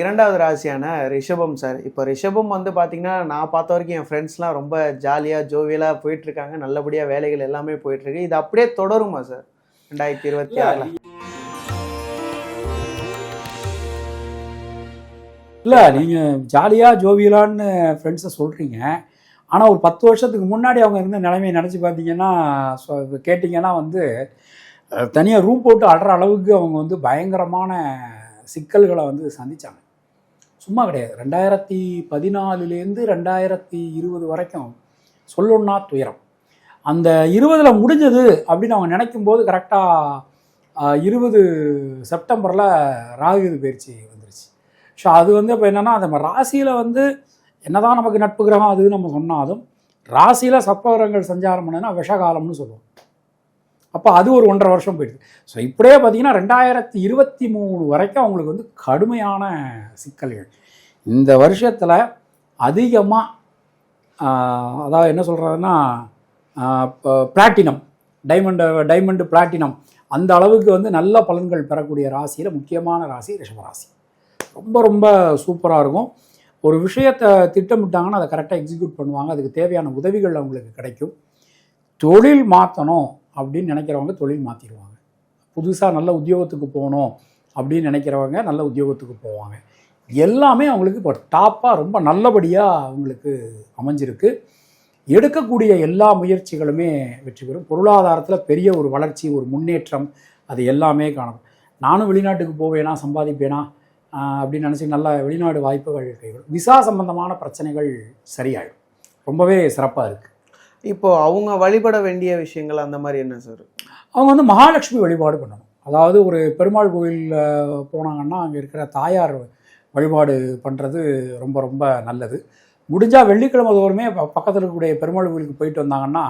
இரண்டாவது ராசியான ரிஷபம் சார். இப்போ ரிஷபம் வந்து பார்த்தீங்கன்னா, நான் பார்த்த வரைக்கும் என் ஃப்ரெண்ட்ஸ்லாம் ரொம்ப ஜாலியாக ஜோவியலாக போயிட்டுருக்காங்க. நல்லபடியாக வேலைகள் எல்லாமே போயிட்டுருக்கு. இது அப்படியே தொடருமா சார் 2026ல்? இல்லை, நீங்கள் ஜாலியாக ஜோவியலான்னு ஃப்ரெண்ட்ஸை சொல்கிறீங்க. ஆனால் ஒரு 10 வருஷத்துக்கு முன்னாடி அவங்க இருந்த நிலைமையை நினச்சி பார்த்தீங்கன்னா, கேட்டிங்கன்னா வந்து தனியாக ரூம் போட்டு ஆடுற அளவுக்கு அவங்க வந்து பயங்கரமான சிக்கல்களை வந்து சந்தித்தாங்க. சும்மா கிடையாது. 2014லேருந்து 2020 வரைக்கும் சொல்லணுன்னா துயரம். அந்த 20ல் முடிஞ்சது அப்படின்னு அவங்க நினைக்கும் போது கரெக்டாக 20 செப்டம்பரில் ராகுகேது பயிற்சி வந்துருச்சு. ஸோ அது வந்து இப்போ என்னென்னா, அந்த ராசியில் வந்து என்னதான் நமக்கு நட்பு கிரகம் அதுன்னு நம்ம சொன்னாலும், ராசியில் சப்பகிரகங்கள் சஞ்சாரம் பண்ணுன்னா விஷகாலம்னு சொல்லுவோம். அப்போ அது ஒரு 1.5 வருஷம் போயிடுது. ஸோ இப்படியே பார்த்தீங்கன்னா 2023 வரைக்கும் அவங்களுக்கு வந்து கடுமையான சிக்கல்கள். இந்த வருஷத்தில் அதிகமாக அதாவது என்ன சொல்கிறதுன்னா, பிளாட்டினம் டைமண்டு பிளாட்டினம் அந்த அளவுக்கு வந்து நல்ல பலன்கள் பெறக்கூடிய ராசியில் முக்கியமான ராசி ரிஷபராசி. ரொம்ப ரொம்ப சூப்பராக இருக்கும். ஒரு விஷயத்தை திட்டமிட்டாங்கன்னா அதை கரெக்டாக எக்ஸிக்யூட் பண்ணுவாங்க. அதுக்கு தேவையான உதவிகள் அவங்களுக்கு கிடைக்கும். தொழில் மாற்றணும் அப்படின்னு நினைக்கிறவங்க தொழில் மாற்றிடுவாங்க. புதுசாக நல்ல உத்தியோகத்துக்கு போகணும் அப்படின்னு நினைக்கிறவங்க நல்ல உத்தியோகத்துக்கு போவாங்க. எல்லாமே அவங்களுக்கு இப்போ டாப்பாக ரொம்ப நல்லபடியாக அவங்களுக்கு அமைஞ்சிருக்கு. எடுக்கக்கூடிய எல்லா முயற்சிகளுமே வெற்றி பெறும். பொருளாதாரத்தில் பெரிய ஒரு வளர்ச்சி, ஒரு முன்னேற்றம், அது எல்லாமே காணும். நானும் வெளிநாட்டுக்கு போவேனா, சம்பாதிப்பேனா அப்படின்னு நினச்சி நல்ல வெளிநாடு வாய்ப்புகள் கைவிடும். விசா சம்பந்தமான பிரச்சனைகள் சரியாயிடும். ரொம்பவே சிறப்பாக இருக்குது. இப்போது அவங்க வழிபட வேண்டிய விஷயங்கள் அந்த மாதிரி என்ன சார்? அவங்க வந்து மகாலட்சுமி வழிபாடு பண்ணணும். அதாவது ஒரு பெருமாள் கோயிலில் போனாங்கன்னா அங்கே இருக்கிற தாயார் வழிபாடு பண்ணுறது ரொம்ப ரொம்ப நல்லது. முடிஞ்சால் வெள்ளிக்கிழமை தோறுமே பக்கத்தில் இருக்கக்கூடிய பெருமாள் கோயிலுக்கு போயிட்டு வந்தாங்கன்னா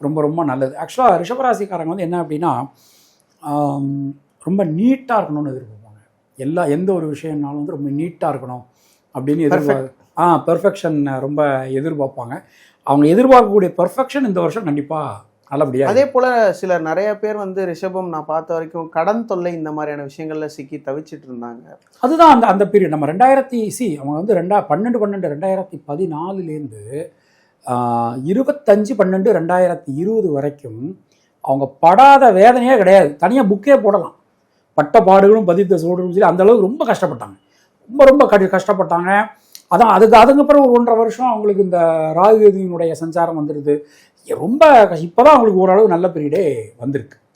ரொம்ப ரொம்ப நல்லது. ஆக்சுவலாக ரிஷபராசிக்காரங்க வந்து என்ன அப்படின்னா, ரொம்ப நீட்டாக இருக்கணும்னு எதிர்பார்ப்பாங்க. எந்த ஒரு விஷயம்னாலும் வந்து ரொம்ப நீட்டாக இருக்கணும் அப்படின்னு பெர்ஃபெக்ஷன் ரொம்ப எதிர்பார்ப்பாங்க. அவங்க எதிர்பார்க்கக்கூடிய பெர்ஃபெக்ஷன் இந்த வருஷம் கண்டிப்பாக நல்லபடியாக. அதே போல் சிலர் நிறைய பேர் வந்து ரிஷபம் நான் பார்த்த வரைக்கும் கடன் தொல்லை இந்த மாதிரியான விஷயங்களில் சிக்கி தவிச்சிட்டு இருந்தாங்க. அதுதான் அந்த பீரியட். நம்ம அவங்க வந்து 2014லேருந்து 25/12/2020 வரைக்கும் அவங்க படாத வேதனையே கிடையாது. தனியாக புக்கே போடலாம். பட்ட பாடுகளும் பதித்த சோடுகளும் சொல்லி அந்தளவுக்கு ரொம்ப கஷ்டப்பட்டாங்க. ரொம்ப ரொம்ப கஷ்டப்பட்டாங்க. அதுக்கப்புறம் ஒரு 1.5 வருஷம் அவங்களுக்கு இந்த ராகுகேதுவினுடைய சஞ்சாரம் வந்துடுது. ரொம்ப இப்போ தான் அவங்களுக்கு ஓரளவு நல்ல பீரியடே வந்திருக்கு.